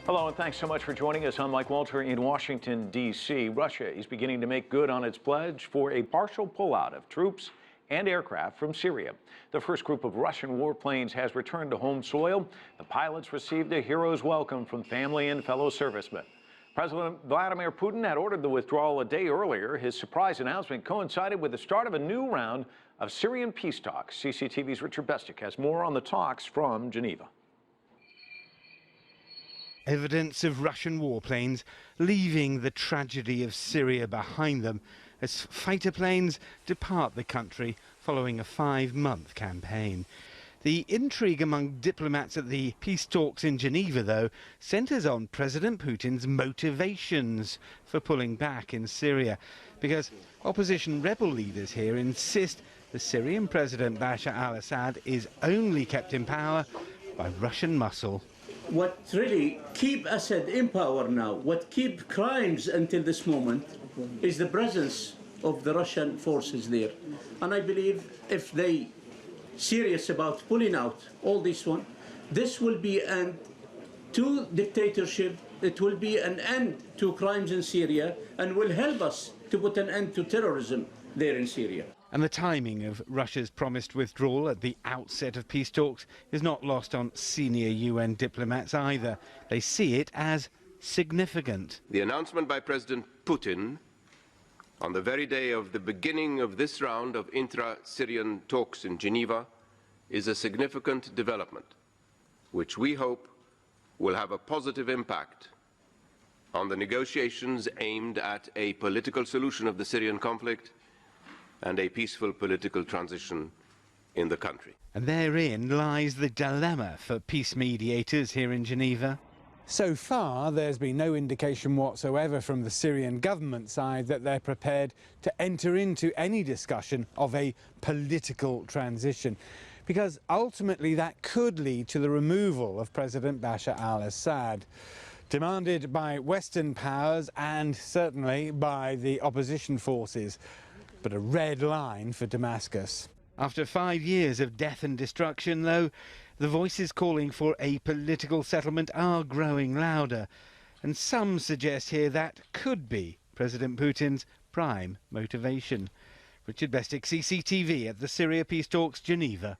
Hello, and thanks so much for joining us. I'm Mike Walter in Washington, D.C. Russia is beginning to make good on its pledge for a partial pullout of troops and aircraft from Syria. The first group of Russian warplanes has returned to home soil. The pilots received a hero's welcome from family and fellow servicemen. President Vladimir Putin had ordered the withdrawal a day earlier. His surprise announcement coincided with the start of a new round of Syrian peace talks. CCTV's Richard Bestic has more on the talks from Geneva. Evidence of Russian warplanes leaving the tragedy of Syria behind them as fighter planes depart the country following a 5-month campaign. The intrigue among diplomats at the peace talks in Geneva, though, centres on President Putin's motivations for pulling back in Syria, because opposition rebel leaders here insist the Syrian President Bashar al-Assad is only kept in power by Russian muscle. What really keep Assad in power now, what keep crimes until this moment, is the presence of the Russian forces there. And I believe if they serious about pulling out all this one, this will be an end to dictatorship, it will be an end to crimes in Syria, and will help us to put an end to terrorism there in Syria. And the timing of Russia's promised withdrawal at the outset of peace talks is not lost on senior UN diplomats either. They see it as significant. The announcement by President Putin on the very day of the beginning of this round of intra-Syrian talks in Geneva is a significant development, which we hope will have a positive impact on the negotiations aimed at a political solution of the Syrian conflict and a peaceful political transition in the country. And therein lies the dilemma for peace mediators here in Geneva. So far, there's been no indication whatsoever from the Syrian government side that they're prepared to enter into any discussion of a political transition, because ultimately that could lead to the removal of President Bashar al-Assad, demanded by Western powers and certainly by the opposition forces, but a red line for Damascus. After 5 years of death and destruction, though, the voices calling for a political settlement are growing louder, and some suggest here that could be President Putin's prime motivation. Richard Bestic, CCTV at the Syria peace talks, Geneva.